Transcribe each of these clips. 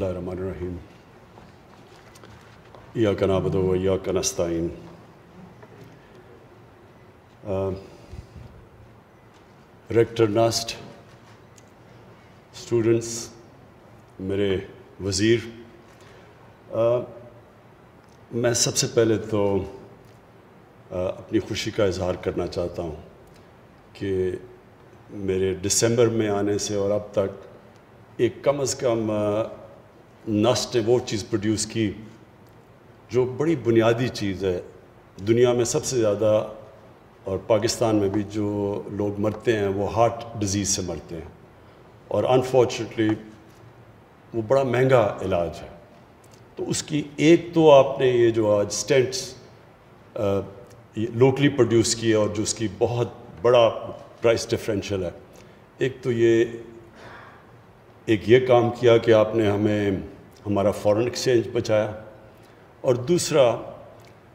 الرحمن الرحیم ایاک نعبد و ایاک نستعین. ریکٹر ناسٹ، اسٹوڈنٹس، میرے وزیر، میں سب سے پہلے تو اپنی خوشی کا اظہار کرنا چاہتا ہوں کہ میرے دسمبر میں آنے سے اور اب تک ایک کم از کم نسٹ نے وہ چیز پروڈیوس کی جو بڑی بنیادی چیز ہے. دنیا میں سب سے زیادہ اور پاکستان میں بھی جو لوگ مرتے ہیں وہ ہارٹ ڈیزیز سے مرتے ہیں، اور انفارچونیٹلی وہ بڑا مہنگا علاج ہے. تو اس کی ایک تو آپ نے یہ جو آج اسٹینٹس لوکلی پروڈیوس کیے اور جو اس کی بہت بڑا پرائس ڈفرینشیل ہے، ایک تو یہ کام کیا کہ آپ نے ہمیں ہمارا فارن ایکسچینج بچایا، اور دوسرا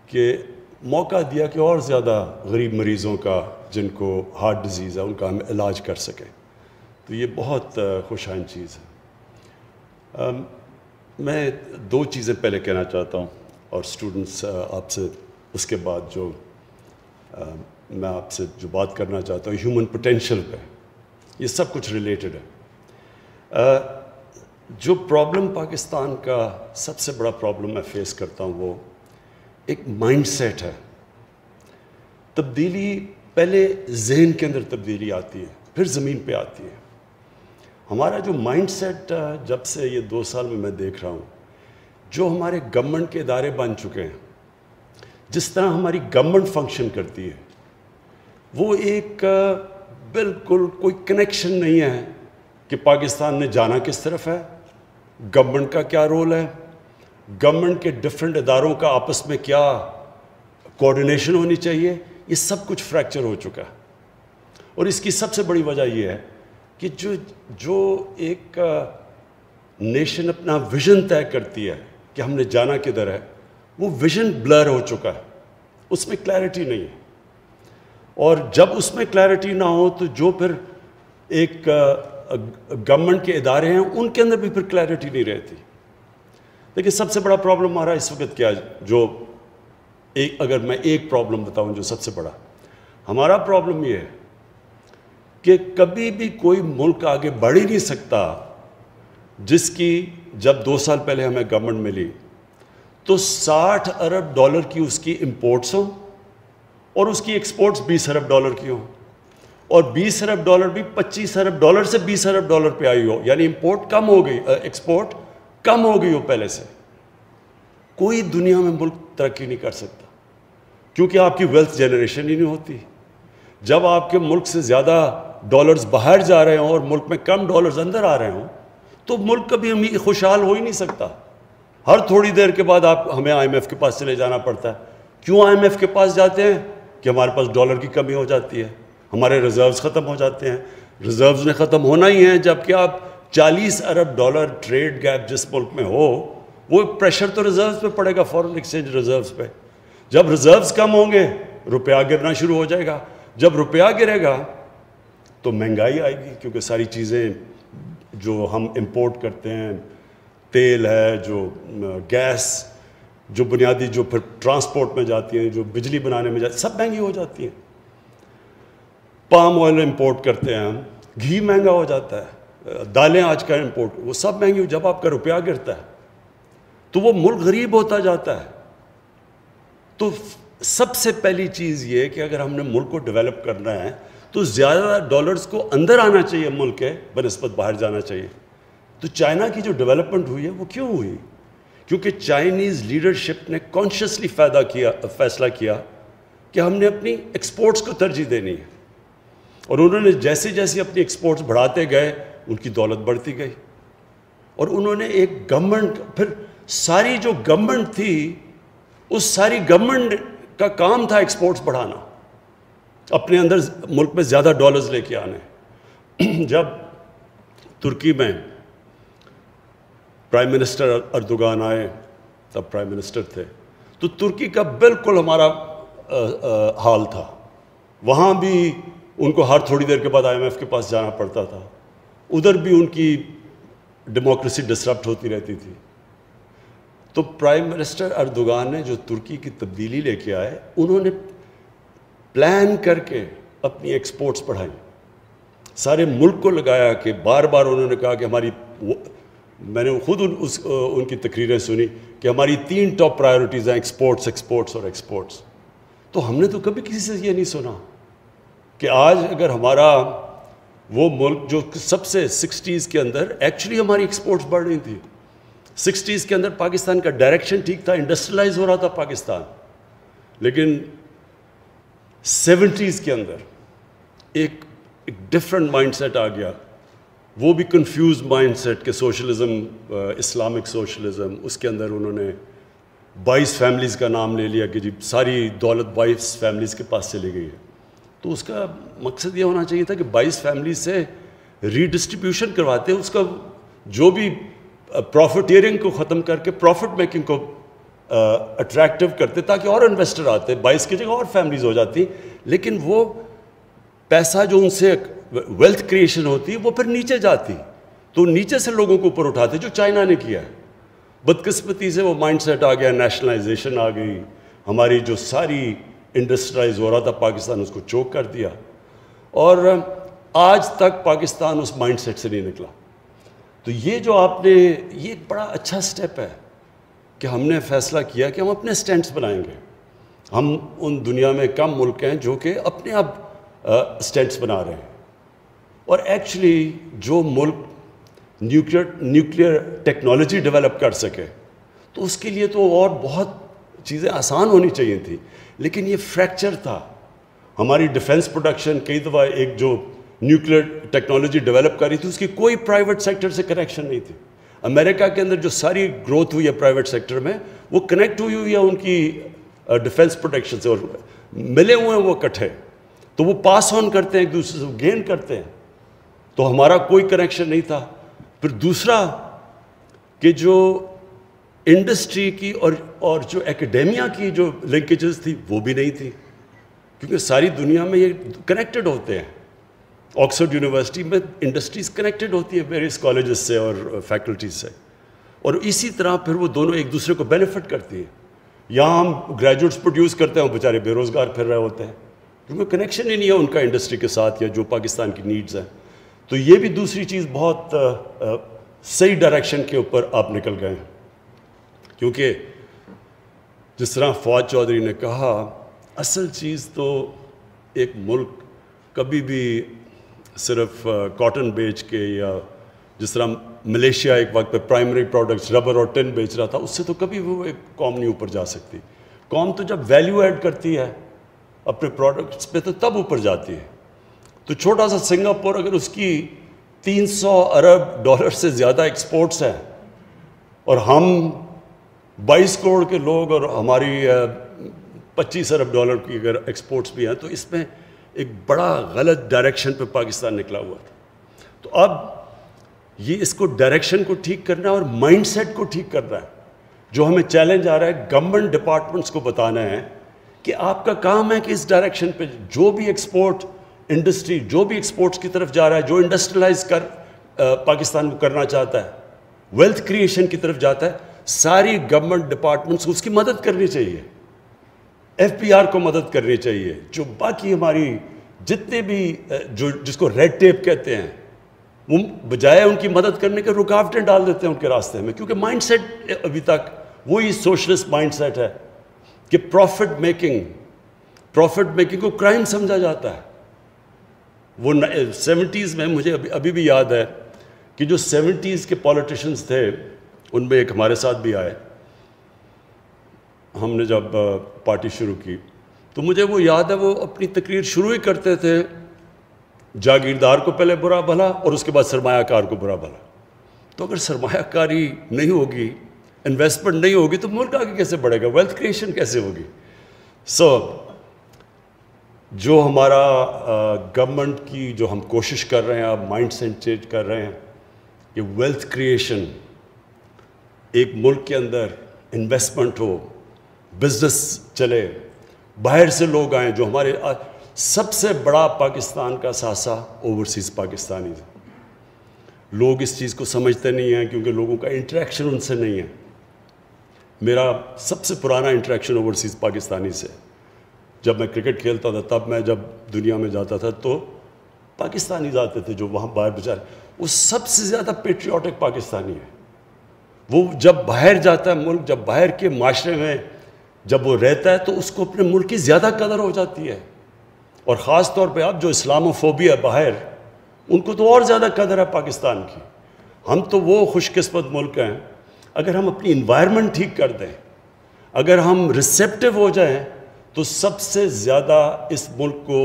کہ موقع دیا کہ اور زیادہ غریب مریضوں کا جن کو ہارٹ ڈیزیز ہے ان کا ہم علاج کر سکیں. تو یہ بہت خوش آئند چیز ہے. میں دو چیزیں پہلے کہنا چاہتا ہوں اور اسٹوڈنٹس آپ سے اس کے بعد جو میں آپ سے جو بات کرنا چاہتا ہوں ہیومن پوٹینشیل پہ، یہ سب کچھ ریلیٹڈ ہے. جو پرابلم پاکستان کا سب سے بڑا پرابلم میں فیس کرتا ہوں وہ ایک مائنڈ سیٹ ہے. تبدیلی پہلے ذہن کے اندر تبدیلی آتی ہے، پھر زمین پہ آتی ہے. ہمارا جو مائنڈ سیٹ جب سے یہ 2 سال میں دیکھ رہا ہوں، جو ہمارے گورنمنٹ کے ادارے بن چکے ہیں، جس طرح ہماری گورنمنٹ فنکشن کرتی ہے، وہ ایک بالکل کوئی کنیکشن نہیں ہے کہ پاکستان نے جانا کس طرف ہے، گورنمنٹ کا کیا رول ہے، گورنمنٹ کے ڈفرینٹ اداروں کا آپس میں کیا کوآرڈینیشن ہونی چاہیے. یہ سب کچھ فریکچر ہو چکا ہے. اور اس کی سب سے بڑی وجہ یہ ہے کہ جو ایک نیشن اپنا ویژن طے کرتی ہے کہ ہم نے جانا کدھر ہے، وہ ویژن بلر ہو چکا ہے، اس میں کلیئرٹی نہیں ہے. اور جب اس میں کلیئرٹی نہ ہو تو جو پھر ایک گورنمنٹ کے ادارے ہیں ان کے اندر بھی پھر کلیئرٹی نہیں رہتی. لیکن سب سے بڑا پرابلم ہمارا اس وقت کیا ہے، اگر میں ایک پرابلم بتاؤں جو سب سے بڑا ہمارا پرابلم یہ ہے کہ کبھی بھی کوئی ملک آگے بڑھ ہی نہیں سکتا جس کی جب 2 سال پہلے ہمیں گورنمنٹ ملی تو $60 ارب کی اس کی امپورٹس ہوں اور اس کی ایکسپورٹس $20 ارب کی ہوں، اور $20 ارب بھی $25 ارب سے $20 ارب پہ آئی ہو، یعنی امپورٹ کم ہو گئی، ایکسپورٹ کم ہو گئی ہو پہلے سے. کوئی دنیا میں ملک ترقی نہیں کر سکتا کیونکہ آپ کی ویلتھ جنریشن ہی نہیں ہوتی. جب آپ کے ملک سے زیادہ ڈالرز باہر جا رہے ہوں اور ملک میں کم ڈالرز اندر آ رہے ہوں تو ملک کبھی خوشحال ہو ہی نہیں سکتا. ہر تھوڑی دیر کے بعد ہمیں IMF کے پاس چلے جانا پڑتا ہے. کیوں IMF کے پاس جاتے ہیں؟ کہ ہمارے پاس ڈالر کی کمی ہو جاتی ہے، ہمارے ریزروز ختم ہو جاتے ہیں. ریزروز نے ختم ہونا ہی ہے جب کہ آپ $40 ارب ٹریڈ گیپ جس ملک میں ہو، وہ پریشر تو ریزروز پہ پڑے گا، فارن ایکسچینج ریزروز پہ. جب ریزروز کم ہوں گے روپیہ گرنا شروع ہو جائے گا. جب روپیہ گرے گا تو مہنگائی آئے گی، کیونکہ ساری چیزیں جو ہم امپورٹ کرتے ہیں، تیل ہے، جو گیس، جو بنیادی جو پھر ٹرانسپورٹ میں جاتی ہیں، جو بجلی بنانے میں جاتی ہیں، سب مہنگی ہو جاتی ہیں. پام آئل امپورٹ کرتے ہیں ہم، گھی مہنگا ہو جاتا ہے، دالیں آج کا امپورٹ، وہ سب مہنگی ہو. جب آپ کا روپیہ گرتا ہے تو وہ ملک غریب ہوتا جاتا ہے. تو سب سے پہلی چیز یہ کہ اگر ہم نے ملک کو ڈیولپ کرنا ہے تو زیادہ ڈالرز کو اندر آنا چاہیے ملک کے بنسبت باہر جانا چاہیے. تو چائنا کی جو ڈیولپمنٹ ہوئی ہے وہ کیوں ہوئی؟ کیونکہ چائنیز لیڈرشپ نے کانشیسلی فیصلہ کیا کہ ہم نے اپنی ایکسپورٹس کو ترجیح دینی ہے، اور انہوں نے جیسے جیسے اپنی ایکسپورٹس بڑھاتے گئے ان کی دولت بڑھتی گئی. اور انہوں نے ایک گورنمنٹ، پھر ساری جو گورنمنٹ تھی اس ساری گورنمنٹ کا کام تھا ایکسپورٹس بڑھانا، اپنے اندر ملک میں زیادہ ڈالرز لے کے آنے. جب ترکی میں پرائم منسٹر اردوغان آئے، تب پرائم منسٹر تھے، تو ترکی کا بالکل ہمارا حال تھا. وہاں بھی ان کو ہر تھوڑی دیر کے بعد IMF کے پاس جانا پڑتا تھا. ادھر بھی ان کی ڈیموکریسی ڈسرپٹ ہوتی رہتی تھی. تو پرائم منسٹر اردوغان نے جو ترکی کی تبدیلی لے کے آئے, انہوں نے پلان کر کے اپنی ایکسپورٹس بڑھائیں, سارے ملک کو لگایا کہ بار بار انہوں نے کہا کہ ہماری, میں نے خود ان کی تقریریں سنی کہ ہماری 3 ٹاپ پرائیورٹیز ہیں, ایکسپورٹس ایکسپورٹس اور ایکسپورٹس. تو ہم نے تو کبھی کسی سے یہ نہیں سنا کہ آج اگر ہمارا وہ ملک جو سب سے 60s کے اندر ایکچولی ہماری ایکسپورٹس بڑھ رہی تھی, 60s کے اندر پاکستان کا ڈائریکشن ٹھیک تھا, انڈسٹریلائز ہو رہا تھا پاکستان, لیکن 70s کے اندر ایک ڈفرینٹ مائنڈ سیٹ آ گیا, وہ بھی کنفیوز مائنڈ سیٹ کہ سوشلزم, اسلامک سوشلزم, اس کے اندر انہوں نے 22 فیملیز کا نام لے لیا کہ جی ساری دولت 22 فیملیز کے پاس چلی گئی ہے. تو اس کا مقصد یہ ہونا چاہیے تھا کہ 22 فیملیز سے ری ڈسٹریبیوشن کرواتے, اس کا جو بھی پروفیٹیئرنگ کو ختم کر کے پروفٹ میکنگ کو اٹریکٹیو کرتے تاکہ اور انویسٹر آتے, 22 کی جگہ اور فیملیز ہو جاتی, لیکن وہ پیسہ جو ان سے ویلتھ کریشن ہوتی ہے وہ پھر نیچے جاتی, تو نیچے سے لوگوں کو اوپر اٹھاتے, جو چائنا نے کیا ہے. بدقسمتی سے وہ مائنڈ سیٹ آ گیا, نیشنلائزیشن آ گئی, ہماری جو ساری انڈسٹرائز ہو رہا تھا پاکستان اس کو چوک کر دیا, اور آج تک پاکستان اس مائنڈ سیٹ سے نہیں نکلا. تو یہ جو آپ نے, یہ ایک بڑا اچھا سٹیپ ہے کہ ہم نے فیصلہ کیا کہ ہم اپنے سٹینڈز بنائیں گے. ہم ان دنیا میں کم ملک ہیں جو کہ اپنے آپ سٹینڈز بنا رہے ہیں, اور ایکچولی جو ملک نیوکلیئر ٹیکنالوجی ڈیولپ کر سکے تو اس کے لیے تو اور بہت چیزیں آسان ہونی چاہیے تھیں, لیکن یہ فریکچر تھا. ہماری ڈیفنس پروڈکشن کئی دفعہ ایک جو نیوکلیئر ٹیکنالوجی ڈیولپ کر رہی تھی اس کی کوئی پرائیویٹ سیکٹر سے کنیکشن نہیں تھی. امریکہ کے اندر جو ساری گروتھ ہوئی ہے پرائیویٹ سیکٹر میں وہ کنیکٹ ہوئی ہے ان کی ڈیفنس پروڈکشن سے, اور ملے ہوئے ہیں وہ اکٹھے, تو وہ پاس آن کرتے ہیں ایک دوسرے سے, گین کرتے ہیں. تو ہمارا کوئی کنیکشن نہیں تھا. پھر دوسرا کہ جو انڈسٹری کی اور جو ایکیڈیمیا کی جو لنکیجز تھی وہ بھی نہیں تھی, کیونکہ ساری دنیا میں یہ کنیکٹڈ ہوتے ہیں. آکسفورڈ یونیورسٹی میں انڈسٹریز کنیکٹڈ ہوتی ہیں ویریس کالجز سے اور فیکلٹیز سے, اور اسی طرح پھر وہ دونوں ایک دوسرے کو بینیفٹ کرتی ہیں. یہاں ہم گریجویٹس پروڈیوس کرتے ہیں, وہ بیچارے بے روزگار پھر رہے ہوتے ہیں کیونکہ کنیکشن ہی نہیں ہے ان کا انڈسٹری کے ساتھ یا جو پاکستان کی نیڈز ہیں. تو یہ بھی دوسری چیز بہت صحیح ڈائریکشن کے اوپر آپ نکل گئے ہیں, کیونکہ جس طرح فواد چودھری نے کہا, اصل چیز تو ایک ملک کبھی بھی صرف کاٹن بیچ کے, یا جس طرح ملیشیا ایک وقت پہ پرائمری پروڈکٹس ربر اور ٹن بیچ رہا تھا, اس سے تو کبھی وہ ایک قوم نہیں اوپر جا سکتی. قوم تو جب ویلیو ایڈ کرتی ہے اپنے پروڈکٹس پہ تو تب اوپر جاتی ہے. تو چھوٹا سا سنگاپور اگر اس کی 300 ارب ڈالر سے زیادہ ایکسپورٹس ہیں اور ہم 22 کروڑ کے لوگ اور ہماری 25 ارب ڈالر کی اگر ایکسپورٹس بھی ہیں, تو اس میں ایک بڑا غلط ڈائریکشن پہ پاکستان نکلا ہوا تھا. تو اب یہ اس کو ڈائریکشن کو ٹھیک کرنا ہے اور مائنڈ سیٹ کو ٹھیک کرنا ہے. جو ہمیں چیلنج آ رہا ہے گورنمنٹ ڈپارٹمنٹس کو بتانا ہے کہ آپ کا کام ہے کہ اس ڈائریکشن پہ جو بھی ایکسپورٹ انڈسٹری جو بھی ایکسپورٹس کی طرف جا رہا ہے, جو انڈسٹریلائز پاکستان کو کرنا چاہتا ہے, ویلتھ کریشن کی طرف جاتا ہے, ساری گورنمنٹ ڈپارٹمنٹس کو اس کی مدد کرنی چاہیے. ایف پی آر کو مدد کرنی چاہیے. جو باقی ہماری جتنے بھی جس کو ریڈ ٹیپ کہتے ہیں, وہ بجائے ان کی مدد کرنے کے رکاوٹیں ڈال دیتے ہیں ان کے راستے میں, کیونکہ مائنڈ سیٹ ابھی تک وہی سوشلسٹ مائنڈ سیٹ ہے کہ پروفٹ میکنگ کو کرائم سمجھا جاتا ہے. وہ 70s میں مجھے ابھی بھی یاد ہے کہ جو 70s کے پولیٹیشنز تھے ان میں ایک ہمارے ساتھ بھی آئے, ہم نے جب پارٹی شروع کی تو مجھے وہ یاد ہے وہ اپنی تقریر شروع ہی کرتے تھے جاگیردار کو پہلے برا بھلا اور اس کے بعد سرمایہ کار کو برا بھلا. تو اگر سرمایہ کاری نہیں ہوگی, انویسٹمنٹ نہیں ہوگی, تو ملک آگے کیسے بڑھے گا, ویلتھ کریشن کیسے ہوگی. جو ہمارا گورنمنٹ کی جو ہم کوشش کر رہے ہیں, آپ مائنڈ سیٹ چینج کر رہے ہیں کہ ویلتھ کریشن, ایک ملک کے اندر انویسٹمنٹ ہو, بزنس چلے, باہر سے لوگ آئیں. جو ہمارے سب سے بڑا پاکستان کا ساسا اوورسیز پاکستانی ہے. لوگ اس چیز کو سمجھتے نہیں ہیں کیونکہ لوگوں کا انٹریکشن ان سے نہیں ہے. میرا سب سے پرانا انٹریکشن اوورسیز پاکستانی سے. جب میں کرکٹ کھیلتا تھا تب میں جب دنیا میں جاتا تھا تو پاکستانی آتے تھے جو وہاں باہر بیچارے, وہ سب سے زیادہ پیٹریوٹک پاکستانی ہے. وہ جب باہر جاتا ہے ملک, جب باہر کے معاشرے میں جب وہ رہتا ہے تو اس کو اپنے ملک کی زیادہ قدر ہو جاتی ہے. اور خاص طور پہ اب جو اسلاموفوبیا ہے باہر, ان کو تو اور زیادہ قدر ہے پاکستان کی. ہم تو وہ خوش قسمت ملک ہیں, اگر ہم اپنی انوائرمنٹ ٹھیک کر دیں, اگر ہم ریسیپٹیو ہو جائیں, تو سب سے زیادہ اس ملک کو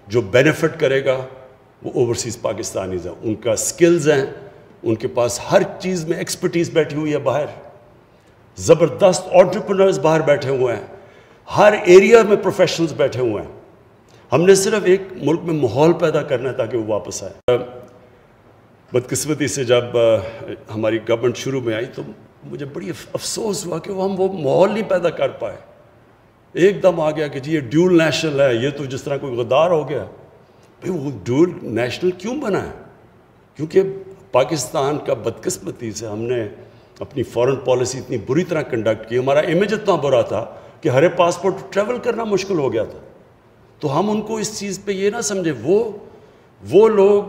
جو بینیفٹ کرے گا وہ اوورسیز پاکستانیز ہیں. ان کا سکلز ہیں, ان کے پاس ہر چیز میں ایکسپرٹیز بیٹھی ہوئی ہے باہر, زبردست انٹرپرنرز باہر بیٹھے ہوئے ہیں, ہر ایریا میں پروفیشنلز بیٹھے ہوئے ہیں. ہم نے صرف ایک ملک میں ماحول پیدا کرنا ہے تاکہ وہ واپس آئے. بدقسمتی سے جب ہماری گورنمنٹ شروع میں آئی تو مجھے بڑی افسوس ہوا کہ ہم وہ ماحول نہیں پیدا کر پائے. ایک دم آ گیا کہ جی یہ ڈیول نیشنل ہے, یہ تو جس طرح کوئی غدار ہو گیا. بھئی وہ ڈیول نیشنل کیوں بنا ہے؟ کیونکہ پاکستان کا بدقسمتی سے ہم نے اپنی فارن پالیسی اتنی بری طرح کنڈکٹ کی, ہمارا امیج اتنا برا تھا کہ ہر پاسپورٹ ٹریول کرنا مشکل ہو گیا تھا. تو ہم ان کو اس چیز پہ یہ نہ سمجھے, وہ لوگ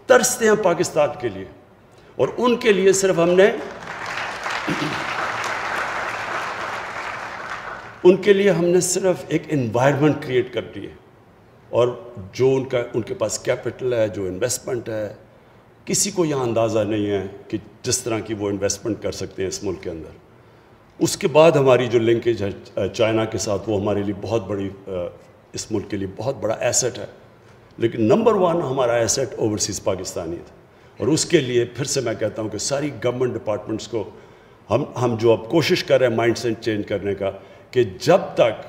ترستے ہیں پاکستان کے لیے, اور ان کے لیے صرف ہم نے ان کے لیے ہم نے صرف ایک انوائرمنٹ کریٹ کر دی ہے. اور جو ان کے پاس کیپٹل ہے, جو انویسٹمنٹ ہے, کسی کو یہاں اندازہ نہیں ہے کہ جس طرح کی وہ انویسٹمنٹ کر سکتے ہیں اس ملک کے اندر. اس کے بعد ہماری جو لنکیج ہے چائنا کے ساتھ, وہ ہمارے لیے بہت بڑی, اس ملک کے لیے بہت بڑا ایسٹ ہے. لیکن نمبر 1 ہمارا ایسٹ اوورسیز پاکستانی ہے. اور اس کے لیے پھر سے میں کہتا ہوں کہ ساری گورنمنٹ ڈپارٹمنٹس کو ہم جو اب کوشش کر رہے ہیں مائنڈ سیٹ چینج کرنے کا, کہ جب تک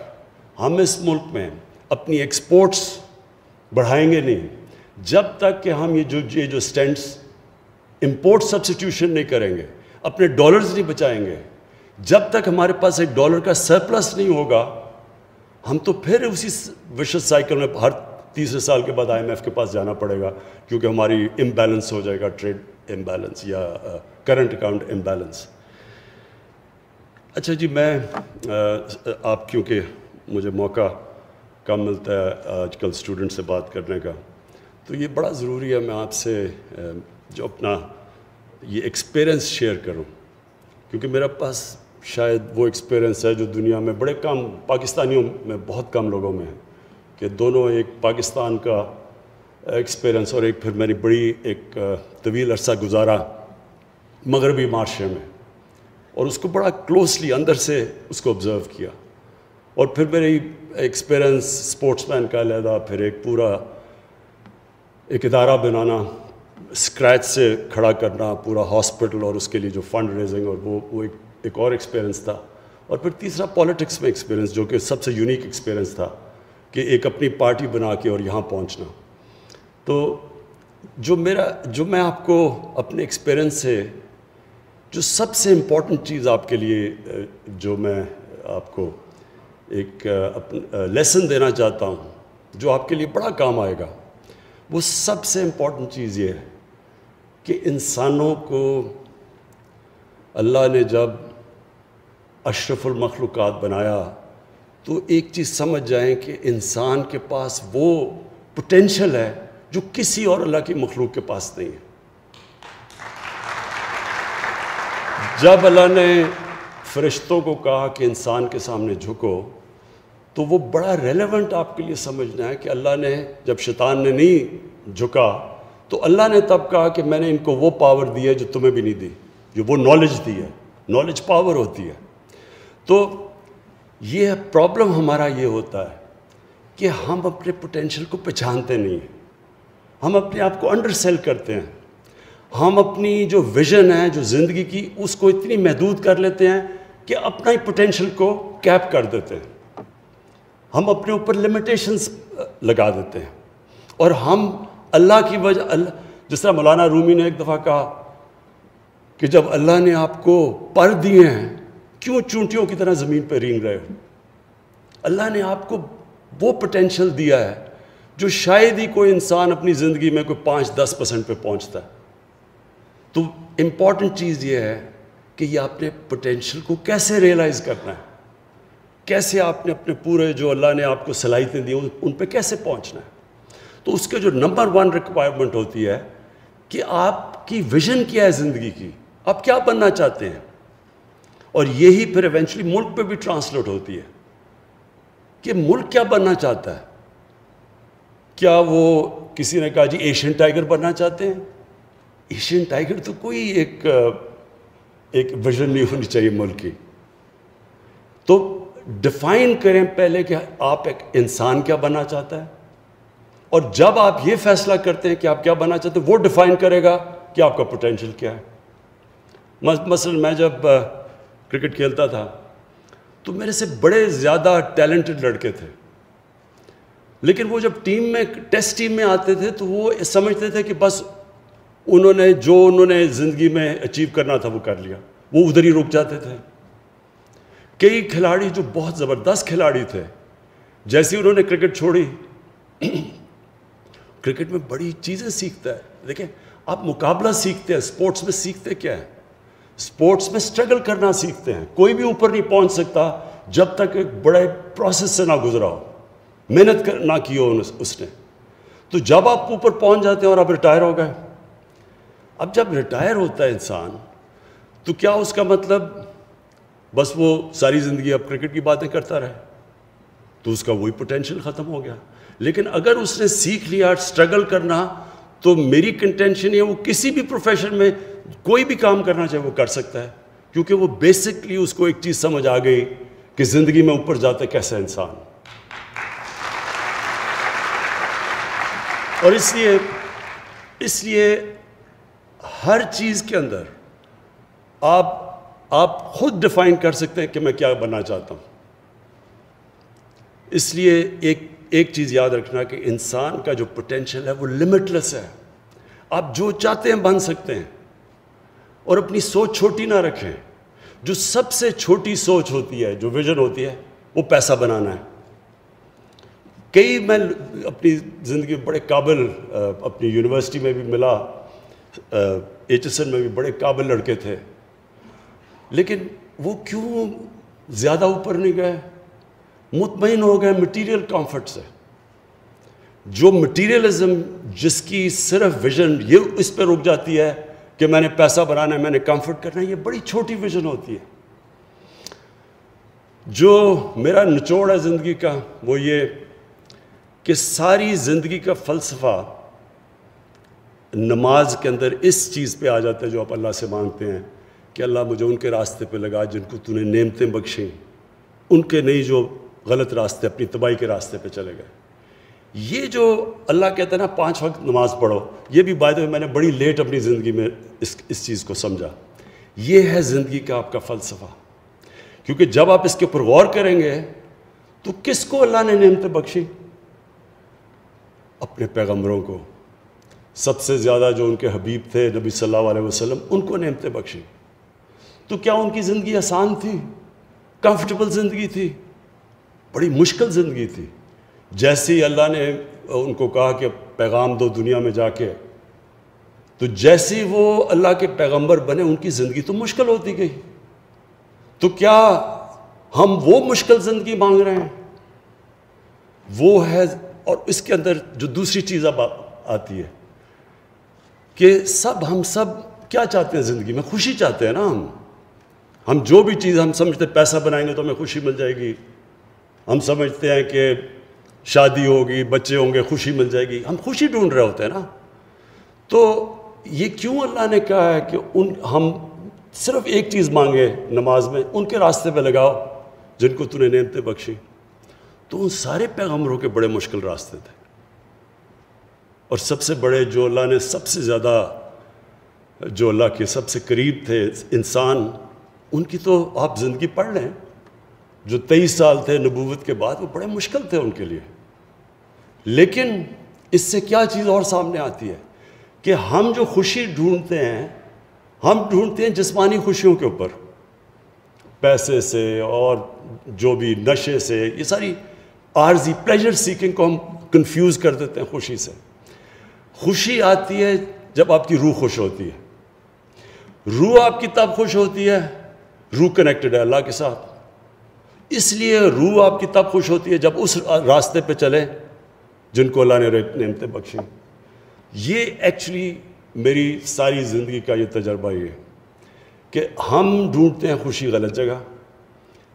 ہم اس ملک میں اپنی ایکسپورٹس بڑھائیں گے نہیں, جب تک کہ ہم یہ جو سٹینٹس امپورٹ سبسٹیوشن نہیں کریں گے, اپنے ڈالرز نہیں بچائیں گے, جب تک ہمارے پاس ایک ڈالر کا سرپلس نہیں ہوگا, ہم تو پھر اسی وشس سائیکل میں ہر تیسرے سال کے بعد IMF کے پاس جانا پڑے گا, کیونکہ ہماری امبیلنس ہو جائے گا, ٹریڈ امبیلنس یا کرنٹ اکاؤنٹ امبیلنس. اچھا جی, میں آپ کیونکہ مجھے موقع کم ملتا ہے آج کل اسٹوڈنٹ سے بات کرنے کا, تو یہ بڑا ضروری ہے میں آپ سے جو اپنا یہ ایکسپیرئنس شیئر کروں, کیونکہ میرا پاس شاید وہ ایکسپیرئنس ہے جو دنیا میں بڑے کم پاکستانیوں میں بہت کم لوگوں میں ہے, کہ دونوں ایک پاکستان کا ایکسپیرئنس اور ایک پھر میری بڑی ایک طویل عرصہ گزارا مغربی معاشرے میں, اور اس کو بڑا کلوزلی اندر سے اس کو آبزرو کیا. اور پھر میری ایکسپیرئنس اسپورٹس مین کا علیحدہ, پھر ایک پورا ایک ادارہ بنانا, اسکریچ سے کھڑا کرنا پورا ہاسپٹل, اور اس کے لیے جو فنڈ ریزنگ, اور وہ ایک اور ایکسپیرئنس تھا. اور پھر تیسرا پالیٹکس میں ایکسپیرئنس, جو کہ سب سے یونیک ایکسپیرئنس تھا, کہ ایک اپنی پارٹی بنا کے اور یہاں پہنچنا. تو جو میں آپ کو اپنے ایکسپیرئنس سے جو سب سے امپورٹنٹ چیز آپ کے لیے جو میں آپ کو ایک لیسن دینا چاہتا ہوں, جو آپ کے لیے بڑا کام آئے گا, وہ سب سے امپورٹنٹ چیز یہ ہے کہ انسانوں کو اللہ نے جب اشرف المخلوقات بنایا تو ایک چیز سمجھ جائیں کہ انسان کے پاس وہ پوٹینشل ہے جو کسی اور اللہ کی مخلوق کے پاس نہیں ہے. جب اللہ نے فرشتوں کو کہا کہ انسان کے سامنے جھکو, تو وہ بڑا ریلیونٹ آپ کے لیے سمجھنا ہے کہ اللہ نے جب شیطان نے نہیں جھکا تو اللہ نے تب کہا کہ میں نے ان کو وہ پاور دی ہے جو تمہیں بھی نہیں دی, جو وہ نالج دی ہے. نالج پاور ہوتی ہے. تو یہ پرابلم ہمارا یہ ہوتا ہے کہ ہم اپنے پوٹینشل کو پہچانتے نہیں ہیں, ہم اپنے آپ کو انڈر سیل کرتے ہیں, ہم اپنی جو ویژن ہے جو زندگی کی اس کو اتنی محدود کر لیتے ہیں کہ اپنا ہی پوٹینشل کو کیپ کر دیتے ہیں, ہم اپنے اوپر لمیٹیشنز لگا دیتے ہیں. اور ہم اللہ کی وجہ, جس طرح مولانا رومی نے ایک دفعہ کہا کہ جب اللہ نے آپ کو پر دیے ہیں کیوں چونٹیوں کی طرح زمین پہ رینگ رہے ہو. اللہ نے آپ کو وہ پوٹینشل دیا ہے جو شاید ہی کوئی انسان اپنی زندگی میں کوئی 5-10% پہ پہنچتا ہے. تو امپورٹنٹ چیز یہ ہے کہ یہ اپنے پوٹینشیل کو کیسے ریئلائز کرنا ہے، کیسے آپ نے اپنے پورے جو اللہ نے آپ کو صلاحیتیں دی ان پہ کیسے پہنچنا ہے. تو اس کے جو نمبر 1 ریکوائرمنٹ ہوتی ہے کہ آپ کی ویژن کیا ہے زندگی کی، آپ کیا بننا چاہتے ہیں. اور یہی پھر ایونچولی ملک پہ بھی ٹرانسلیٹ ہوتی ہے کہ ملک کیا بننا چاہتا ہے. کیا وہ کسی نے کہا جی ایشین ٹائیگر بننا چاہتے ہیں؟ ایشین ٹائیگر تو کوئی ایک ویژن نہیں ہونی چاہیے ملک کی. تو ڈیفائن کریں پہلے کہ آپ ایک انسان کیا بننا چاہتا ہے، اور جب آپ یہ فیصلہ کرتے ہیں کہ آپ کیا بننا چاہتے ہیں وہ ڈیفائن کرے گا کہ آپ کا پوٹینشیل کیا ہے. مثلا میں جب کرکٹ کھیلتا تھا تو میرے سے بڑے زیادہ ٹیلنٹڈ لڑکے تھے، لیکن وہ جب ٹیسٹ ٹیم میں آتے تھے تو وہ سمجھتے تھے کہ بس انہوں نے زندگی میں اچیو کرنا تھا وہ کر لیا، وہ ادھر ہی رک جاتے تھے. کئی کھلاڑی جو بہت زبردست کھلاڑی تھے، جیسے انہوں نے کرکٹ چھوڑی، کرکٹ میں بڑی چیزیں سیکھتا ہے. دیکھیں آپ مقابلہ سیکھتے ہیں، سپورٹس میں سیکھتے کیا ہے؟ سپورٹس میں سٹرگل کرنا سیکھتے ہیں. کوئی بھی اوپر نہیں پہنچ سکتا جب تک ایک بڑے پروسیس سے نہ گزرا ہو، محنت نہ کی ہو اس نے. تو جب آپ اوپر پہنچ جاتے ہیں اور آپ ریٹائر ہو گئے، اب جب ریٹائر ہوتا ہے انسان تو کیا اس کا مطلب بس وہ ساری زندگی اب کرکٹ کی باتیں کرتا رہے؟ تو اس کا وہی پوٹینشیل ختم ہو گیا. لیکن اگر اس نے سیکھ لیا سٹرگل کرنا، تو میری کنٹینشن ہے وہ کسی بھی پروفیشن میں کوئی بھی کام کرنا چاہے وہ کر سکتا ہے، کیونکہ وہ بیسکلی اس کو ایک چیز سمجھ آ گئی کہ زندگی میں اوپر جاتا ہے کیسا انسان. اور اس لیے ہر چیز کے اندر آپ خود ڈیفائن کر سکتے ہیں کہ میں کیا بننا چاہتا ہوں. اس لیے ایک چیز یاد رکھنا کہ انسان کا جو پوٹینشیل ہے وہ لمٹ لیس ہے. آپ جو چاہتے ہیں بن سکتے ہیں، اور اپنی سوچ چھوٹی نہ رکھیں. جو سب سے چھوٹی سوچ ہوتی ہے، جو ویژن ہوتی ہے، وہ پیسہ بنانا ہے. میں اپنی زندگی میں بڑے قابل، اپنی یونیورسٹی میں بھی ملا، HSN میں بھی بڑے قابل لڑکے تھے، لیکن وہ کیوں زیادہ اوپر نہیں گئے؟ مطمئن ہو گئے مٹیریل کمفرٹ سے. جو مٹیریلزم جس کی صرف ویژن یہ اس پہ رک جاتی ہے کہ میں نے پیسہ بنانا ہے، میں نے کمفرٹ کرنا ہے، یہ بڑی چھوٹی ویژن ہوتی ہے. جو میرا نچوڑ ہے زندگی کا وہ یہ کہ ساری زندگی کا فلسفہ نماز کے اندر اس چیز پہ آ جاتا ہے جو آپ اللہ سے مانگتے ہیں کہ اللہ مجھے ان کے راستے پہ لگا جن کو تو نے نعمتیں بخشیں، ان کے نہیں جو غلط راستے اپنی تباہی کے راستے پہ چلے گئے. یہ جو اللہ کہتا ہے نا 5 وقت نماز پڑھو، یہ بھی بائی دا وے میں نے بڑی لیٹ اپنی زندگی میں اس چیز کو سمجھا. یہ ہے زندگی کا آپ کا فلسفہ. کیونکہ جب آپ اس کے اوپر غور کریں گے تو کس کو اللہ نے نعمتیں بخشی؟ اپنے پیغمبروں کو. سب سے زیادہ جو ان کے حبیب تھے نبی صلی اللہ علیہ وسلم، ان کو نعمتیں بخشی. تو کیا ان کی زندگی آسان تھی؟ کمفرٹیبل زندگی تھی؟ بڑی مشکل زندگی تھی. جیسے ہی اللہ نے ان کو کہا کہ پیغام دو دنیا میں جا کے، تو جیسے وہ اللہ کے پیغمبر بنے ان کی زندگی تو مشکل ہوتی گئی. تو کیا ہم وہ مشکل زندگی مانگ رہے ہیں؟ وہ ہے. اور اس کے اندر جو دوسری چیز اب آتی ہے کہ ہم سب کیا چاہتے ہیں زندگی میں؟ خوشی چاہتے ہیں نا. ہم جو بھی چیز ہم سمجھتے ہیں پیسہ بنائیں گے تو ہمیں خوشی مل جائے گی. ہم سمجھتے ہیں کہ شادی ہوگی، بچے ہوں گے، خوشی مل جائے گی. ہم خوشی ڈھونڈ رہے ہوتے ہیں نا. تو یہ کیوں اللہ نے کہا ہے کہ ہم صرف ایک چیز مانگے نماز میں، ان کے راستے پہ لگاؤ جن کو تو نے نعمتیں بخشی. تو ان سارے پیغمبروں کے بڑے مشکل راستے تھے، اور سب سے بڑے جو اللہ نے سب سے زیادہ، جو اللہ کے سب سے قریب تھے انسان، ان کی تو آپ زندگی پڑھ لیں. جو 23 سال تھے نبوت کے بعد، وہ بڑے مشکل تھے ان کے لیے. لیکن اس سے کیا چیز اور سامنے آتی ہے کہ ہم جو خوشی ڈھونڈتے ہیں، ہم ڈھونڈتے ہیں جسمانی خوشیوں کے اوپر، پیسے سے اور جو بھی نشے سے. یہ ساری عارضی پلیجر سیکنگ کو ہم کنفیوز کر دیتے ہیں خوشی سے. خوشی آتی ہے جب آپ کی روح خوش ہوتی ہے. روح آپ کی تب خوش ہوتی ہے، روح کنیکٹڈ ہے اللہ کے ساتھ، اس لیے روح آپ کی تب خوش ہوتی ہے جب اس راستے پہ چلے جن کو اللہ نے نعمتیں بخشیں۔ یہ ایکچولی میری ساری زندگی کا یہ تجربہ یہ ہے کہ ہم ڈھونڈتے ہیں خوشی غلط جگہ۔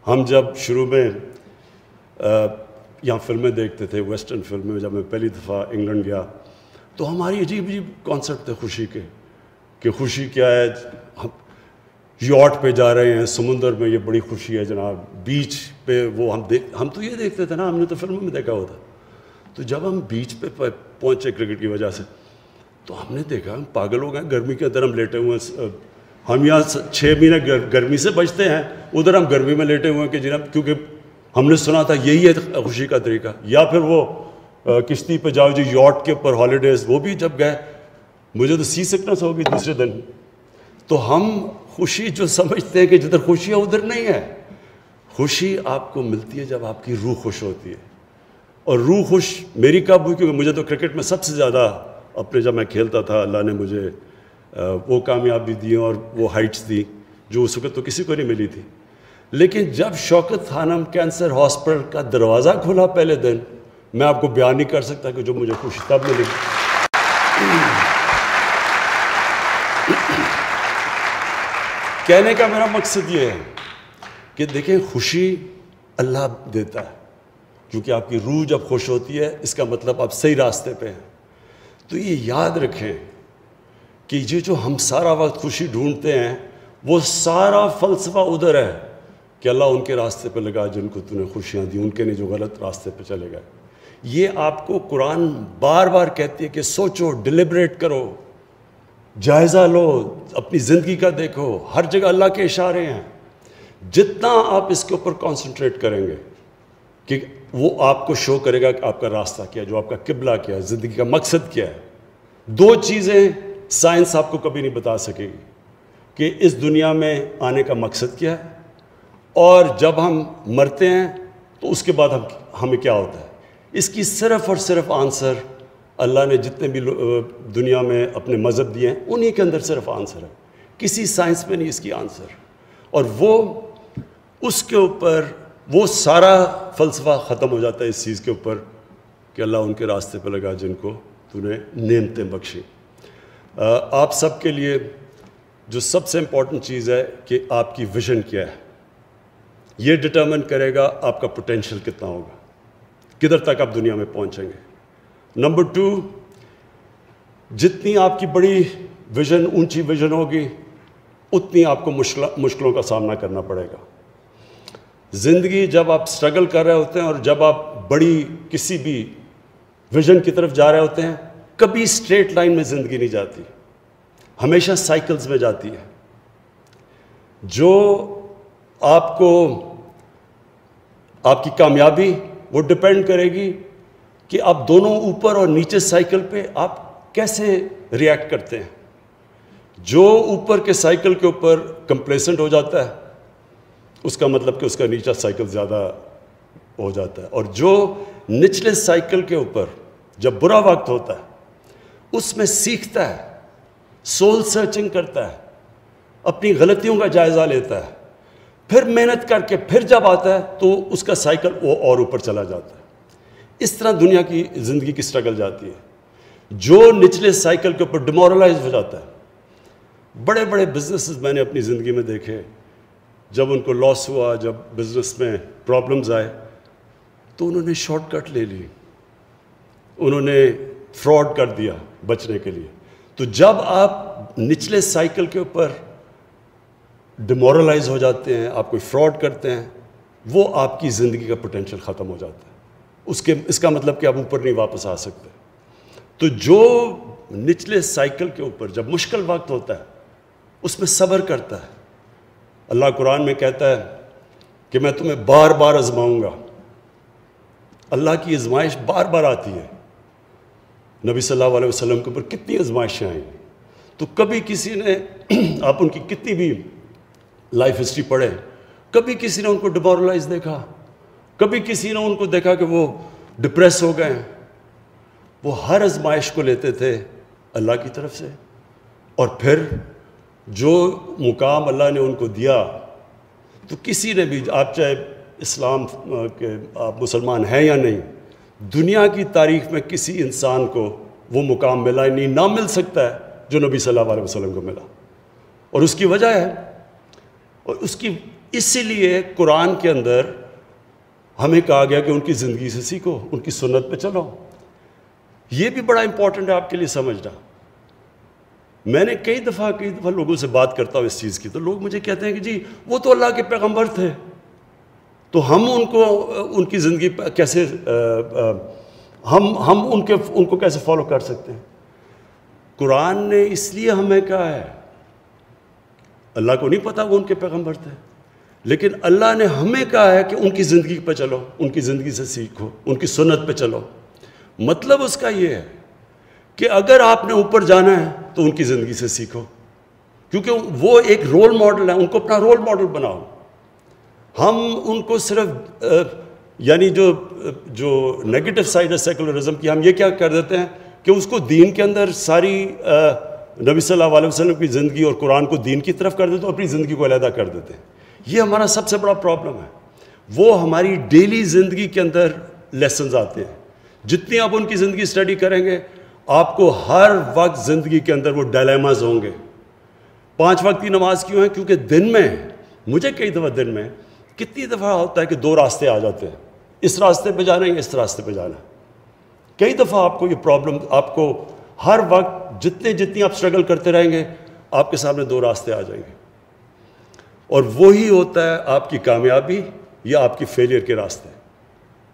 ہم جب شروع میں یہاں فلمیں دیکھتے تھے، ویسٹرن فلمیں، جب میں پہلی دفعہ انگلینڈ گیا تو ہماری عجیب عجیب کانسیپٹ تھے خوشی کے، کہ خوشی کیا ہے، ہم یاٹ پہ جا رہے ہیں سمندر میں، یہ بڑی خوشی ہے جناب، بیچ پہ وہ ہم تو یہ دیکھتے تھے نا، ہم نے تو فلموں میں دیکھا ہوتا۔ تو جب ہم بیچ پہ پہنچے کرکٹ کی وجہ سے تو ہم نے دیکھا ہم پاگل ہو گئے، گرمی کے اندر ہم لیٹے ہوئے ہیں، ہم یہاں 6 مہینے گرمی سے بچتے ہیں، ادھر ہم گرمی میں لیٹے ہوئے ہیں کہ جناب، کیونکہ ہم نے سنا تھا یہی ہے خوشی کا طریقہ۔ یا پھر وہ کشتی پہ جاؤ جی یاٹ کے اوپر ہالیڈیز، وہ بھی جب گئے مجھے تو سی سکنس ہو گئی دوسرے دن۔ تو ہم خوشی جو سمجھتے ہیں کہ جدھر خوشی ہے ادھر نہیں ہے، خوشی آپ کو ملتی ہے جب آپ کی روح خوش ہوتی ہے۔ اور روح خوش میری کب ہوئی؟ کیونکہ مجھے تو کرکٹ میں سب سے زیادہ اپنے جب میں کھیلتا تھا اللہ نے مجھے وہ کامیابی دی اور وہ ہائٹس دی جو اس وقت تو کسی کو نہیں ملی تھی۔ لیکن جب شوکت خانم کینسر ہاسپٹل کا دروازہ کھلا پہلے دن، میں آپ کو بیان نہیں کر سکتا کہ جو مجھے خوشی تب ملی۔ کہنے کا میرا مقصد یہ ہے کہ دیکھیں خوشی اللہ دیتا ہے، کیونکہ آپ کی روح جب خوش ہوتی ہے اس کا مطلب آپ صحیح راستے پہ ہیں۔ تو یہ یاد رکھیں کہ یہ جو ہم سارا وقت خوشی ڈھونڈتے ہیں وہ سارا فلسفہ ادھر ہے کہ اللہ ان کے راستے پہ لگا جن کو تو نے خوشیاں دی، ان کے نہیں جو غلط راستے پہ چلے گئے۔ یہ آپ کو قرآن بار بار کہتی ہے کہ سوچو، ڈیلیبریٹ کرو، جائزہ لو، اپنی زندگی کا دیکھو، ہر جگہ اللہ کے اشارے ہیں۔ جتنا آپ اس کے اوپر کانسنٹریٹ کریں گے کہ وہ آپ کو شو کرے گا کہ آپ کا راستہ کیا ہے، جو آپ کا قبلہ کیا ہے، زندگی کا مقصد کیا ہے۔ 2 چیزیں سائنس آپ کو کبھی نہیں بتا سکے گی کہ اس دنیا میں آنے کا مقصد کیا ہے، اور جب ہم مرتے ہیں تو اس کے بعد ہمیں کیا ہوتا ہے۔ اس کی صرف اور صرف آنسر اللہ نے جتنے بھی دنیا میں اپنے مذہب دیے ہیں انہی کے اندر صرف آنسر ہے، کسی سائنس میں نہیں اس کی آنسر۔ اور وہ اس کے اوپر وہ سارا فلسفہ ختم ہو جاتا ہے اس چیز کے اوپر کہ اللہ ان کے راستے پہ لگا جن کو تو نے نعمتیں بخشی۔ آپ سب کے لیے جو سب سے امپورٹنٹ چیز ہے کہ آپ کی ویژن کیا ہے، یہ ڈٹرمن کرے گا آپ کا پوٹینشیل کتنا ہوگا، کدھر تک آپ دنیا میں پہنچیں گے۔ نمبر 2، جتنی آپ کی بڑی ویژن، اونچی ویژن ہوگی، اتنی آپ کو مشکلوں کا سامنا کرنا پڑے گا۔ زندگی جب آپ سٹرگل کر رہے ہوتے ہیں اور جب آپ بڑی کسی بھی ویژن کی طرف جا رہے ہوتے ہیں، کبھی اسٹریٹ لائن میں زندگی نہیں جاتی، ہمیشہ سائیکلز میں جاتی ہے۔ جو آپ کو آپ کی کامیابی وہ ڈپینڈ کرے گی کہ آپ دونوں اوپر اور نیچے سائیکل پہ آپ کیسے ریئیکٹ کرتے ہیں۔ جو اوپر کے سائیکل کے اوپر کمپلیسنٹ ہو جاتا ہے اس کا مطلب کہ اس کا نیچا سائیکل زیادہ ہو جاتا ہے، اور جو نچلے سائیکل کے اوپر جب برا وقت ہوتا ہے اس میں سیکھتا ہے، سول سرچنگ کرتا ہے، اپنی غلطیوں کا جائزہ لیتا ہے، پھر محنت کر کے پھر جب آتا ہے تو اس کا سائیکل وہ اور اوپر چلا جاتا ہے۔ اس طرح دنیا کی زندگی کی سٹرگل جاتی ہے۔ جو نچلے سائیکل کے اوپر ڈیمورلائز ہو جاتا ہے، بڑے بڑے بزنسز میں نے اپنی زندگی میں دیکھے، جب ان کو لاس ہوا، جب بزنس میں پرابلمز آئے تو انہوں نے شارٹ کٹ لے لی، انہوں نے فراڈ کر دیا بچنے کے لیے۔ تو جب آپ نچلے سائیکل کے اوپر ڈیمورلائز ہو جاتے ہیں، آپ کوئی فراڈ کرتے ہیں، وہ آپ کی زندگی کا پوٹینشیل ختم ہو جاتا ہے، اس کا مطلب کہ آپ اوپر نہیں واپس آ سکتے۔ تو جو نچلے سائیکل کے اوپر جب مشکل وقت ہوتا ہے اس میں صبر کرتا ہے، اللہ قرآن میں کہتا ہے کہ میں تمہیں بار بار آزماؤں گا۔ اللہ کی آزمائش بار بار آتی ہے۔ نبی صلی اللہ علیہ وسلم کے اوپر کتنی آزمائشیں آئیں، تو کبھی کسی نے آپ ان کی کتنی بھی لائف ہسٹری پڑھیں، کبھی کسی نے ان کو ڈیمورلائز دیکھا، کبھی کسی نے ان کو دیکھا کہ وہ ڈپریس ہو گئے ہیں۔ وہ ہر آزمائش کو لیتے تھے اللہ کی طرف سے، اور پھر جو مقام اللہ نے ان کو دیا، تو کسی نے بھی، آپ چاہے اسلام کے آپ مسلمان ہیں یا نہیں، دنیا کی تاریخ میں کسی انسان کو وہ مقام ملا ہی نہیں، نہ مل سکتا ہے جو نبی صلی اللہ علیہ وسلم کو ملا. اور اس کی وجہ ہے، اور اسی لیے قرآن کے اندر ہمیں کہا گیا کہ ان کی زندگی سے سیکھو، ان کی سنت پہ چلو. یہ بھی بڑا امپورٹنٹ ہے آپ کے لیے سمجھنا. میں نے کئی دفعہ لوگوں سے بات کرتا ہوں اس چیز کی، تو لوگ مجھے کہتے ہیں کہ جی وہ تو اللہ کے پیغمبر تھے، تو ہم ان کی زندگی کیسے ہم ان کو کیسے فالو کر سکتے ہیں؟ قرآن نے اس لیے ہمیں کہا ہے، اللہ کو نہیں پتا وہ ان کے پیغمبر تھے، لیکن اللہ نے ہمیں کہا ہے کہ ان کی زندگی پہ چلو، ان کی زندگی سے سیکھو، ان کی سنت پہ چلو. مطلب اس کا یہ ہے کہ اگر آپ نے اوپر جانا ہے تو ان کی زندگی سے سیکھو، کیونکہ وہ ایک رول ماڈل ہے، ان کو اپنا رول ماڈل بناؤ. ہم ان کو صرف یعنی جو نیگیٹو سائڈ ہے سیکولرزم کی، ہم یہ کیا کر دیتے ہیں کہ اس کو دین کے اندر ساری نبی صلی اللہ علیہ وسلم کی زندگی اور قرآن کو دین کی طرف کر دیتے ہیں اور اپنی زندگی کو علیحدہ کر دیتے ہیں. یہ ہمارا سب سے بڑا پرابلم ہے. وہ ہماری ڈیلی زندگی کے اندر لیسنز آتے ہیں. جتنی آپ ان کی زندگی اسٹڈی کریں گے، آپ کو ہر وقت زندگی کے اندر وہ ڈائلیماز ہوں گے. 5 وقت کی نماز کیوں ہے؟ کیونکہ دن میں، مجھے کئی دفعہ دن میں کتنی دفعہ ہوتا ہے کہ 2 راستے آ جاتے ہیں، اس راستے پہ جانا ہے یا اس راستے پہ جانا ہے. کئی دفعہ آپ کو یہ پرابلم، آپ کو ہر وقت جتنی آپ اسٹرگل کرتے رہیں گے، آپ کے سامنے 2 راستے آ جائیں گے. اور وہی ہوتا ہے آپ کی کامیابی یا آپ کی فیلئر کے راستے.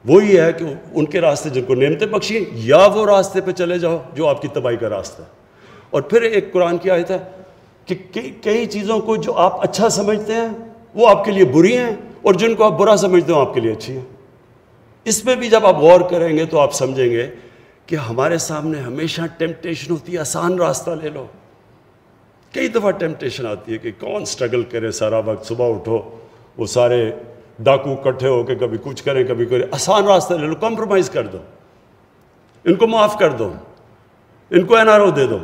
وہی ہے کہ ان کے راستے جن کو نعمتیں بخشی، یا وہ راستے پہ چلے جاؤ جو آپ کی تباہی کا راستہ ہے. اور پھر ایک قرآن کی آیت ہے کہ کئی چیزوں کو جو آپ اچھا سمجھتے ہیں وہ آپ کے لیے بری ہیں، اور جن کو آپ برا سمجھتے ہیں وہ آپ کے لیے اچھی ہیں. اس پہ بھی جب آپ غور کریں گے تو آپ سمجھیں گے کہ ہمارے سامنے ہمیشہ ٹیمپٹیشن ہوتی ہے آسان راستہ لے لو. کئی دفعہ ٹیمپٹیشن آتی ہے کہ کون سٹرگل کرے سارا وقت، صبح اٹھو وہ سارے ڈاکو اکٹھے ہو کے کبھی کچھ کریں کبھی کریں. آسان راستہ لے لو، کمپرومائز کر دو، ان کو معاف کر دو، ان کو NRO دے دو.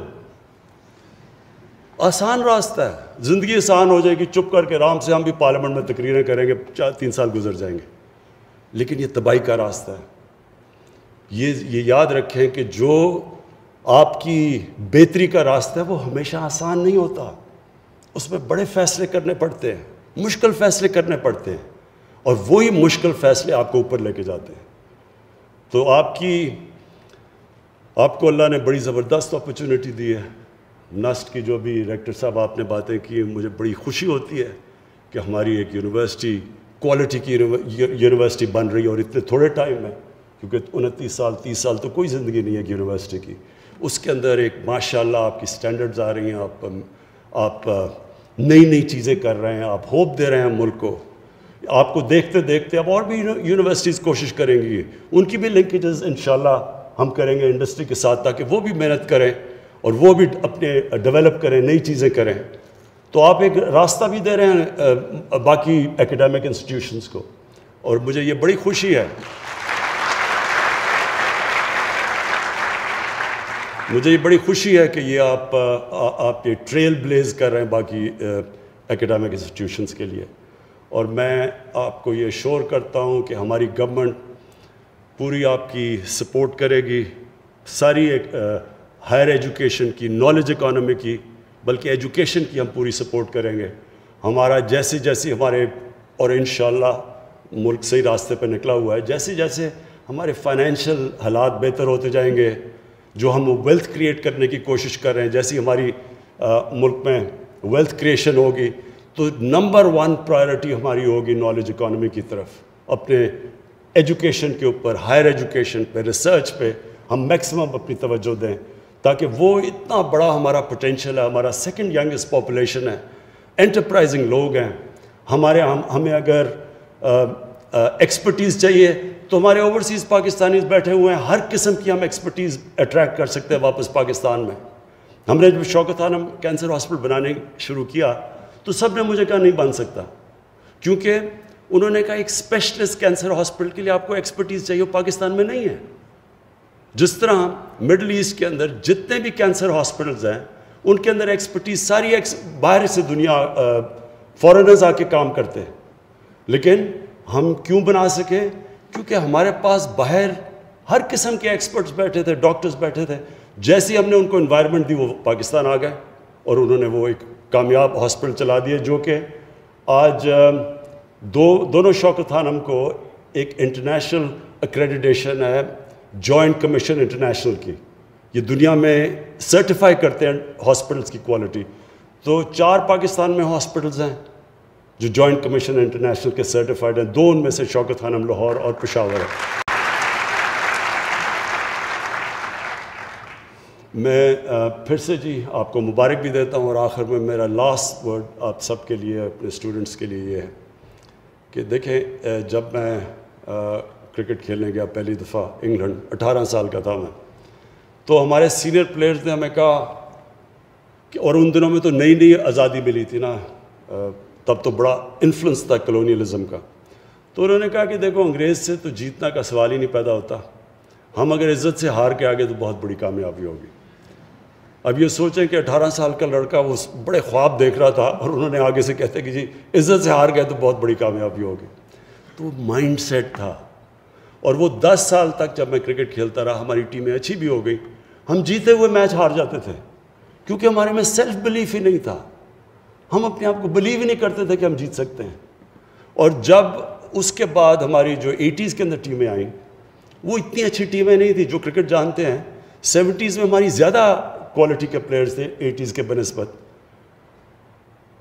آسان راستہ ہے، زندگی آسان ہو جائے گی، چپ کر کے آرام سے ہم بھی پارلیمنٹ میں تقریریں کریں گے، 3 سال گزر جائیں گے. لیکن یہ تباہی کا راستہ ہے. یہ یاد رکھیں کہ جو آپ کی بہتری کا راستہ ہے وہ ہمیشہ آسان نہیں ہوتا. اس میں بڑے فیصلے کرنے پڑتے ہیں، مشکل فیصلے کرنے پڑتے ہیں، اور وہی مشکل فیصلے آپ کو اوپر لے کے جاتے ہیں. تو آپ کو اللہ نے بڑی زبردست اپرچونٹی دی ہے. نسٹ کی جو بھی ریکٹر صاحب آپ نے باتیں کی، مجھے بڑی خوشی ہوتی ہے کہ ہماری ایک یونیورسٹی کوالٹی کی یونیورسٹی بن رہی ہے، اور اتنے تھوڑے ٹائم میں، کیونکہ 29 سال 30 سال تو کوئی زندگی نہیں ہے یونیورسٹی کی. اس کے اندر ایک ماشاءاللہ آپ کی سٹینڈرڈز آ رہی ہیں، آپ نئی چیزیں کر رہے ہیں، آپ ہوپ دے رہے ہیں ملک کو. آپ کو دیکھتے دیکھتے اب اور بھی یونیورسٹیز کوشش کریں گی، ان کی بھی لنکیجز انشاءاللہ ہم کریں گے انڈسٹری کے ساتھ، تاکہ وہ بھی محنت کریں اور وہ بھی اپنے ڈیولپ کریں، نئی چیزیں کریں. تو آپ ایک راستہ بھی دے رہے ہیں باقی ایکیڈیمک انسٹیٹیوشنز کو، اور مجھے یہ بڑی خوشی ہے. مجھے یہ بڑی خوشی ہے کہ یہ آپ یہ ٹریل بلیز کر رہے ہیں باقی ایکیڈیمک انسٹیٹیوشنز کے لیے. اور میں آپ کو یہ شور کرتا ہوں کہ ہماری گورنمنٹ پوری آپ کی سپورٹ کرے گی، ساری ایک ہائر ایجوکیشن کی، نالج اکانومی کی، بلکہ ایجوکیشن کی ہم پوری سپورٹ کریں گے. ہمارا جیسے ہمارے، اور انشاءاللہ ملک صحیح راستے پہ نکلا ہوا ہے، جیسے ہمارے فائنینشیل حالات بہتر ہوتے جائیں گے، جو ہم ویلتھ کریٹ کرنے کی کوشش کر رہے ہیں، جیسی ہماری ملک میں ویلتھ کریشن ہوگی، تو نمبر 1 پرائرٹی ہماری ہوگی نالج اکانومی کی طرف. اپنے ایجوکیشن کے اوپر، ہائر ایجوکیشن پہ، ریسرچ پہ ہم میکسیمم اپنی توجہ دیں، تاکہ وہ اتنا بڑا ہمارا پوٹینشیل ہے. ہمارا 2nd ینگسٹ پاپولیشن ہے، انٹرپرائزنگ لوگ ہیں ہمیں اگر ایکسپرٹیز چاہیے تو ہمارے اوورسیز پاکستانیز بیٹھے ہوئے ہیں، ہر قسم کی ہم ایکسپرٹیز اٹریکٹ کر سکتے ہیں واپس پاکستان میں. ہم نے جب شوکت خانم کینسر ہاسپٹل بنانے شروع کیا تو سب نے مجھے کہا نہیں بن سکتا، کیونکہ انہوں نے کہا ایک اسپیشلسٹ کینسر ہاسپٹل کے لیے آپ کو ایکسپرٹیز چاہیے، وہ پاکستان میں نہیں ہے. جس طرح مڈل ایسٹ کے اندر جتنے بھی کینسر ہاسپٹلز ہیں ان کے اندر ایکسپرٹیز ساری باہر سے دنیا فورنرز آ کے کام کرتے ہیں، لیکن ہم کیوں بنا سکے؟ کیونکہ ہمارے پاس باہر ہر قسم کے ایکسپرٹس بیٹھے تھے، ڈاکٹرز بیٹھے تھے. جیسے ہی ہم نے ان کو انوائرمنٹ دی وہ پاکستان آ گئے اور انہوں نے وہ ایک کامیاب ہاسپٹل چلا دیا، جو کہ آج دونوں شوکت خانم کو ایک انٹرنیشنل ایکریڈیٹیشن ہے جوائنٹ کمیشن انٹرنیشنل کی، یہ دنیا میں سرٹیفائی کرتے ہیں ہاسپٹلس کی کوالٹی. تو 4 پاکستان میں ہاسپٹلز ہیں جو جوائنٹ کمیشن انٹرنیشنل کے سرٹیفائڈ ہیں، 2 ان میں سے شوکت خانم لاہور اور پشاور ہے. میں پھر سے جی آپ کو مبارک بھی دیتا ہوں، اور آخر میں میرا لاسٹ ورڈ آپ سب کے لیے، اپنے اسٹوڈنٹس کے لیے یہ ہے کہ دیکھیں، جب میں کرکٹ کھیلنے گیا پہلی دفعہ انگلینڈ، 18 سال کا تھا میں، تو ہمارے سینئر پلیئرز نے ہمیں کہا کہ، اور ان دنوں میں تو نئی نئی آزادی ملی تھی نا، تب تو بڑا انفلوئنس تھا کلونیلزم کا، تو انہوں نے کہا کہ دیکھو انگریز سے تو جیتنا کا سوال ہی نہیں پیدا ہوتا، ہم اگر عزت سے ہار کے آگے تو بہت بڑی کامیابی ہوگی. اب یہ سوچیں کہ 18 سال کا لڑکا وہ بڑے خواب دیکھ رہا تھا، اور انہوں نے آگے سے کہتے کہ جی عزت سے ہار گئے تو بہت بڑی کامیابی ہوگی. تو مائنڈ سیٹ تھا. اور وہ 10 سال تک جب میں کرکٹ کھیلتا رہا، ہماری ٹیمیں اچھی بھی ہو گئی، ہم جیتے ہوئے میچ ہار جاتے تھے کیونکہ ہمارے میں سیلف بلیف ہی نہیں تھا. ہم اپنے آپ کو بلیو ہی نہیں کرتے تھے کہ ہم جیت سکتے ہیں. اور جب اس کے بعد ہماری جو 80s کے اندر ٹیمیں آئیں، وہ اتنی اچھی ٹیمیں نہیں تھیں جو کرکٹ جانتے ہیں. 70s میں ہماری زیادہ کوالٹی کے پلیئرز تھے 80s کے بنسبت،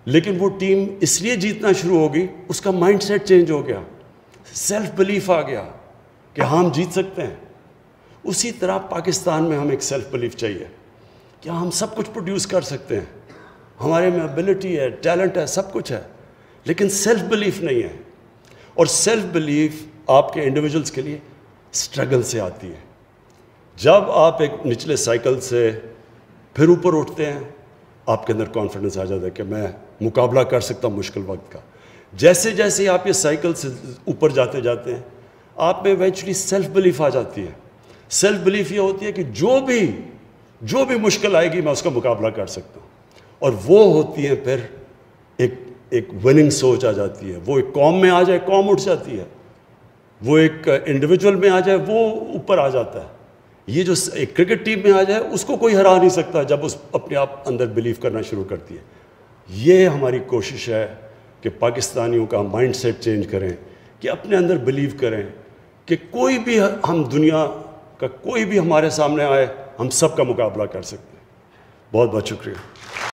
لیکن وہ ٹیم اس لیے جیتنا شروع ہو گئی، اس کا مائنڈ سیٹ چینج ہو گیا، سیلف بلیف آ گیا کہ ہم جیت سکتے ہیں. اسی طرح پاکستان میں ہم ایک سیلف بلیف چاہیے کہ ہم سب کچھ پروڈیوس کر سکتے ہیں، ہمارے میں ابیلٹی ہے، ٹیلنٹ ہے، سب کچھ ہے، لیکن سیلف بلیف نہیں ہے. اور سیلف بلیف آپ کے انڈیویجولز کے لیے اسٹرگل سے آتی ہے. جب آپ ایک نچلے سائیکل سے پھر اوپر اٹھتے ہیں، آپ کے اندر کانفیڈنس آ جاتا ہے کہ میں مقابلہ کر سکتا ہوں مشکل وقت کا. جیسے جیسے آپ یہ سائیکل سے اوپر جاتے جاتے ہیں، آپ میں ایونچولی سیلف بلیف آ جاتی ہے. سیلف بلیف یہ ہوتی ہے کہ جو بھی مشکل آئے گی میں اس کا مقابلہ کر سکتا ہوں. اور وہ ہوتی ہے پھر ایک وننگ سوچ آ جاتی ہے. وہ ایک قوم میں آ جائے قوم اٹھ جاتی ہے، وہ ایک انڈیویجول میں آ جائے وہ اوپر آ جاتا ہے. یہ جو ایک کرکٹ ٹیم میں آ جائے اس کو کوئی ہرا نہیں سکتا جب اس اپنے آپ اندر بلیو کرنا شروع کرتی ہے. یہ ہماری کوشش ہے کہ پاکستانیوں کا مائنڈ سیٹ چینج کریں، کہ اپنے اندر بلیو کریں کہ کوئی بھی ہم دنیا کا کوئی بھی ہمارے سامنے آئے ہم سب کا مقابلہ کر سکتے ہیں. بہت بہت شکریہ.